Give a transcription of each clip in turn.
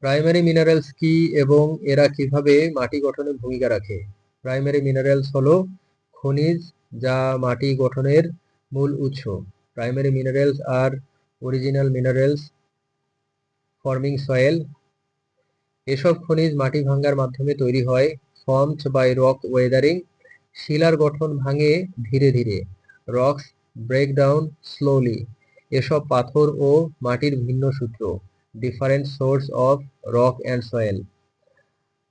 Primary minerals কি এবং এরা কিভাবে মাটি গঠনে ভূমিকা রাখে? প্রাইমারি মিনারেলস হলো খনিজ যা মাটি গঠনের মূল উৎস। প্রাইমারি মিনারেলস আর অরিজিনাল মিনারেলস ফর্মিং সয়েল। এসব খনিজ মাটি ভাঙ্গার মাধ্যমে তৈরি হয়, ফর্মড বাই রক ওয়েদারিং। শিলার গঠন ভাঙে ধীরে ধীরে, রক্স ব্রেক ডাউন স্লোলি। এসব পাথর ও মাটির ভিন্ন সূত্র, different source of rock and soil.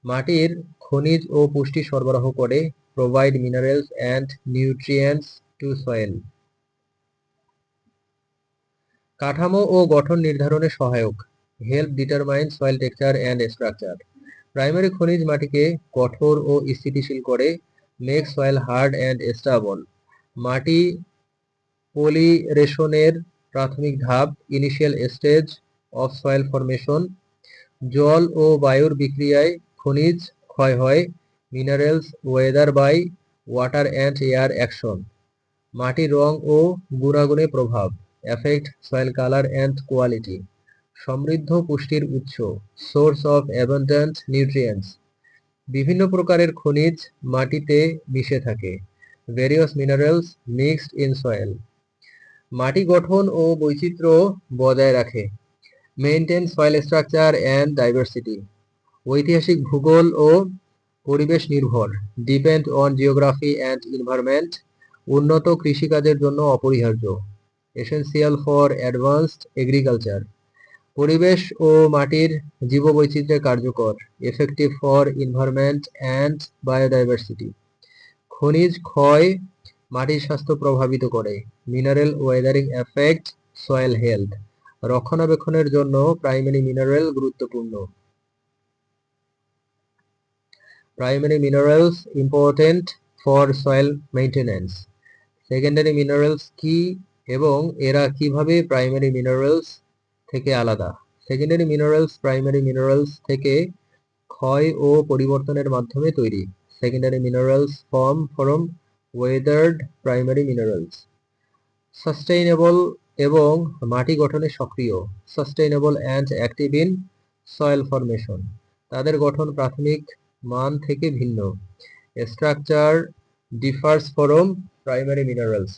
মাটির খনিজ ও পুষ্টি সরবরাহ করে, provide minerals and nutrients to soil. কাঠামো ও গঠন নির্ধারণে সহায়ক, help determine soil texture and structure. Primary খনিজ মাটিকে কঠোর ও স্থিতিশীল করে, make soil hard and stable. মাটি পলিরেশনের প্রাথমিক ধাপ, initial stage of soil formation. জল ও বায়ুর বিক্রিয়ায় খনিজ ক্ষয় হয়, minerals weather by water and air action. মাটির রং ও গুণাগুণে প্রভাব, effect soil colour and quality. সমৃদ্ধ পুষ্টির উৎস, সোর্স অফ অ্যাবান্ডেন্ট নিউট্রিয়েন্টস। বিভিন্ন প্রকারের খনিজ মাটিতে মিশে থাকে, various minerals mixed in soil. মাটি গঠন ও বৈচিত্র্য বজায় রাখে, maintain soil structure and diversity. ঐতিহাসিক ভূগোল ও পরিবেশ নির্ভর, depend on geography and environment. উন্নত কৃষিকাজের জন্য অপরিহার্য, এসেনশিয়াল ফর অ্যাডভান্সড এগ্রিকালচার। পরিবেশ ও মাটির জীববৈচিত্র্যে কার্যকর, effective for environment and biodiversity. খনিজ ক্ষয় মাটির স্বাস্থ্য প্রভাবিত করে, mineral Wuthering effect soil health. রক্ষণাবেক্ষণের জন্য প্রাইমারি মিনারেল গুরুত্বপূর্ণ। Primary minerals important for soil maintenance. Secondary minerals কি এবং এরা কিভাবে প্রাইমারি মিনারেলস থেকে আলাদা? সেকেন্ডারি মিনারেলস প্রাইমারি মিনারেলস থেকে ক্ষয় ও পরিবর্তনের মাধ্যমে তৈরি। Secondary minerals form from weathered primary minerals. Sustainable এবং মাটি গঠনে সক্রিয়, sustainable and active in soil formation. তাদের গঠন প্রাথমিক মান থেকে ভিন্ন। Structure differs from primary minerals.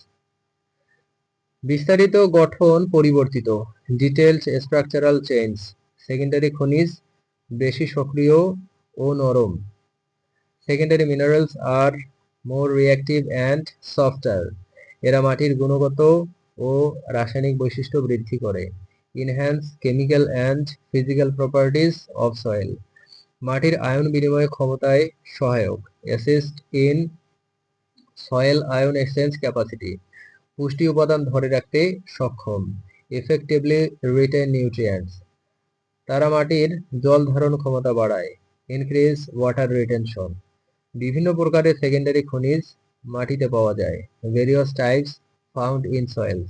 বিস্তারিত গঠন পরিবর্তিত, ডিটেলড স্ট্রাকচারাল চেঞ্জ। সেকেন্ডারি খনিজ বেশি সক্রিয় ও নরম। Secondary minerals are more reactive and softer. এরা মাটির গুণগত ও রাসায়নিক বৈশিষ্ট্য বৃদ্ধি করে, enhance chemical and physical properties of soil. মাটির আয়ন বিনিময় ক্ষমতায় সহায়ক, assist in soil ion exchange capacity. পুষ্টি উপাদান ধরে রাখতে সক্ষম, এফেক্টিভলি রিটেন নিউট্রিয়েন্টস। তারা মাটির জল ধারণ ক্ষমতা বাড়ায়, ইনক্রিজ ওয়াটার রিটেনশন। বিভিন্ন প্রকারের সেকেন্ডারি খনিজ মাটিতে পাওয়া যায়, various types found in soil.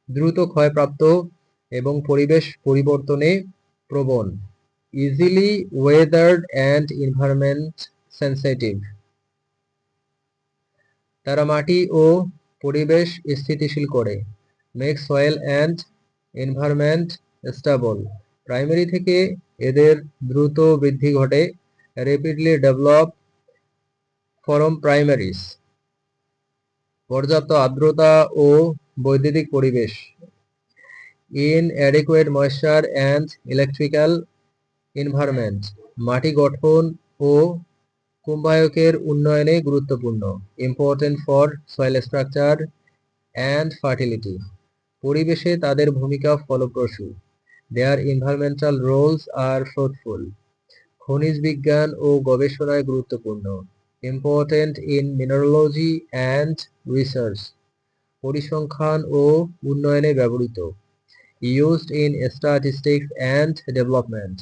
দ্রুত ক্ষয়প্রাপ্ত এবং পরিবেশ পরিবর্তনে প্রবণ, ইজিলি ওয়েদার্ড অ্যান্ড এনভায়রনমেন্ট সেন্সিটিভ। তারা মাটি ও পরিবেশ স্থিতিশীল করে, make soil and environment stable. Primary থেকে এদের দ্রুত বৃদ্ধি ঘটে, র্যাপিডলি ডেভেলপ ফরম প্রাইমারিস। পর্যাপ্ত আর্দ্রতা ও বৈদ্যুতিক পরিবেশ, inadequate moisture and electrical environment। মাটি গঠন ও কুম্ভায়কের উন্নয়নে গুরুত্বপূর্ণ, important for soil structure and fertility. পরিবেশে তাদের ভূমিকা ফলপ্রসূ, দেয়ার এনভায়রনমেন্টাল রোলস আর ফ্রুটফুল। খনিজ বিজ্ঞান ও গবেষণায় গুরুত্বপূর্ণ, important in mineralogy and research. পরিসংখ্যান ও উন্নয়নে ব্যবহৃত, used in statistics and development.